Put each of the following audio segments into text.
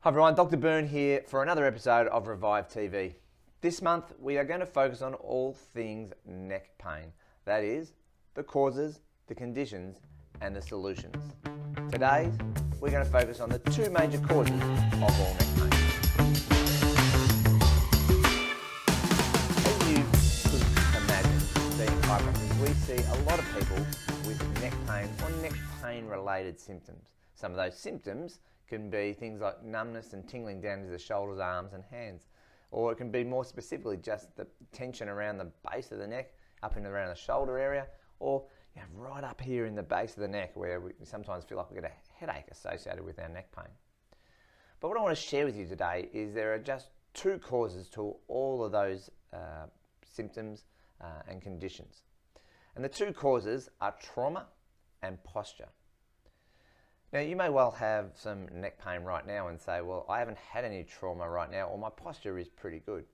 Hi everyone, Dr. Byrne here for another episode of Revive TV. This month we are going to focus on all things neck pain. That is, the causes, the conditions and the solutions. Today we're going to focus on the two major causes of all neck pain. As you could imagine, being chiropractors, we see a lot of people with neck pain or neck pain related symptoms. Some of those symptoms can be things like numbness and tingling down to the shoulders, arms and hands. Or it can be more specifically just the tension around the base of the neck, up and around the shoulder area, or right up here in the base of the neck where we sometimes feel like we get a headache associated with our neck pain. But what I want to share with you today is there are just two causes to all of those symptoms and conditions. And the two causes are trauma and posture. Now, you may well have some neck pain right now and say, well, I haven't had any trauma right now, or my posture is pretty good.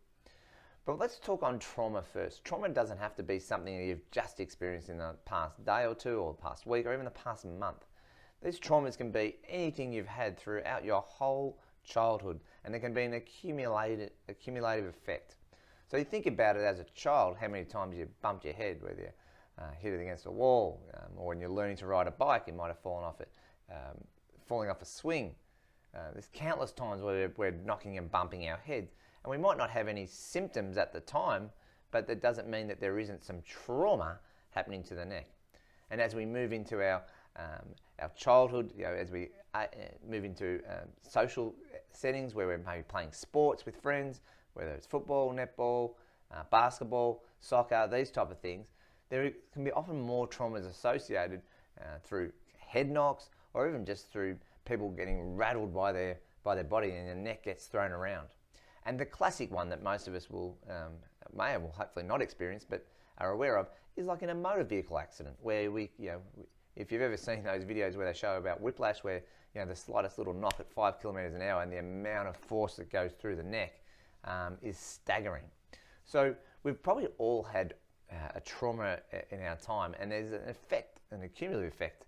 But let's talk on trauma first. Trauma doesn't have to be something that you've just experienced in the past day or two, or the past week, or even the past month. These traumas can be anything you've had throughout your whole childhood, and there can be an accumulative effect. So you think about it as a child, how many times you bumped your head, whether you hit it against a wall, or when you're learning to ride a bike, you might have fallen off it. Falling off a swing. There's countless times where we're knocking and bumping our head, and we might not have any symptoms at the time, but that doesn't mean that there isn't some trauma happening to the neck. And as we move into our childhood, as we move into social settings where we're maybe playing sports with friends, whether it's football, netball, basketball, soccer, these type of things, there can be often more traumas associated through head knocks, or even just through people getting rattled by their body and their neck gets thrown around. And the classic one that most of us will hopefully not experience but are aware of is like in a motor vehicle accident where if you've ever seen those videos where they show about whiplash, where the slightest little knock at 5 kilometers an hour and the amount of force that goes through the neck is staggering. So we've probably all had a trauma in our time, and there's an accumulative effect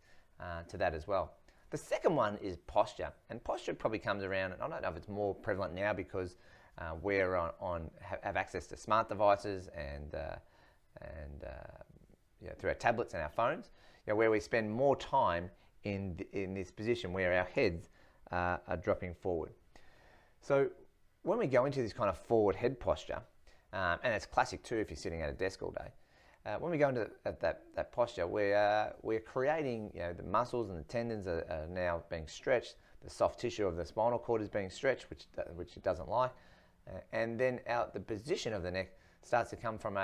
to that as well. The second one is posture, and posture probably comes around, and I don't know if it's more prevalent now because we're have access to smart devices and through our tablets and our phones, where we spend more time in this position where our heads are dropping forward. So when we go into this kind of forward head posture, and it's classic too if you're sitting at a desk all day. When we go into that posture, we're creating, the muscles and the tendons are now being stretched. The soft tissue of the spinal cord is being stretched, which it doesn't like, and then the position of the neck starts to come from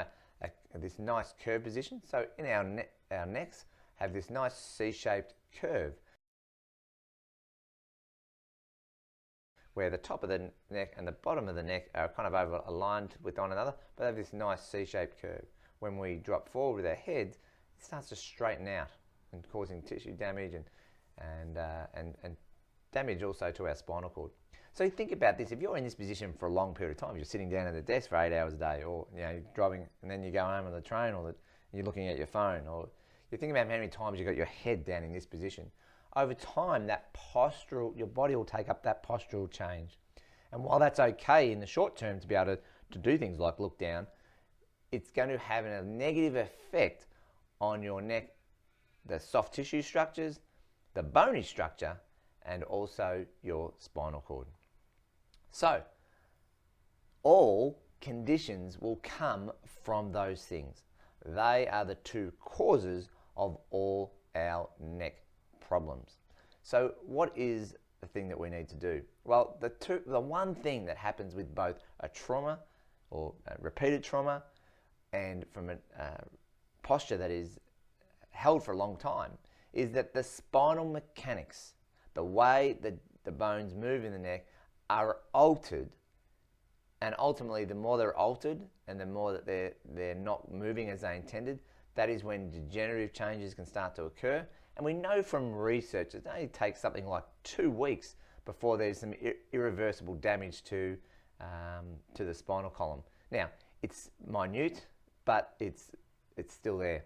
this nice curved position. So in our necks have this nice C-shaped curve, where the top of the neck and the bottom of the neck are kind of aligned with one another, but they have this nice C-shaped curve. When we drop forward with our heads, it starts to straighten out and causing tissue damage and damage also to our spinal cord. So you think about this, if you're in this position for a long period of time, you're sitting down at the desk for 8 hours a day, or you're driving and then you go home on the train, or you're looking at your phone, or you think about how many times you've got your head down in this position. Over time, your body will take up that postural change. And while that's okay in the short term to be able to do things like look down, it's going to have a negative effect on your neck, the soft tissue structures, the bony structure, and also your spinal cord. So, all conditions will come from those things. They are the two causes of all our neck problems. So, what is the thing that we need to do? Well, the one thing that happens with both a trauma or a repeated trauma and from a posture that is held for a long time is that the spinal mechanics, the way the bones move in the neck, are altered. And ultimately, the more they're altered and the more that they're not moving as they intended, that is when degenerative changes can start to occur. And we know from research it only takes something like 2 weeks before there's some irreversible damage to the spinal column. Now, it's minute, but it's still there.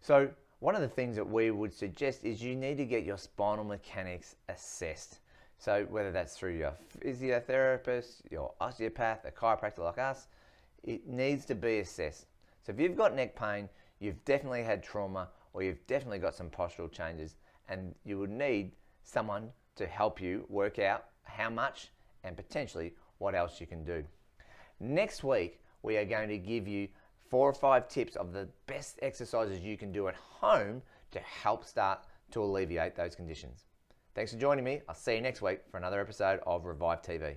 So one of the things that we would suggest is you need to get your spinal mechanics assessed. So whether that's through your physiotherapist, your osteopath, a chiropractor like us, it needs to be assessed. So if you've got neck pain, you've definitely had trauma, or you've definitely got some postural changes, and you would need someone to help you work out how much and potentially what else you can do. Next week, we are going to give you 4 or 5 tips of the best exercises you can do at home to help start to alleviate those conditions. Thanks for joining me. I'll see you next week for another episode of Revive TV.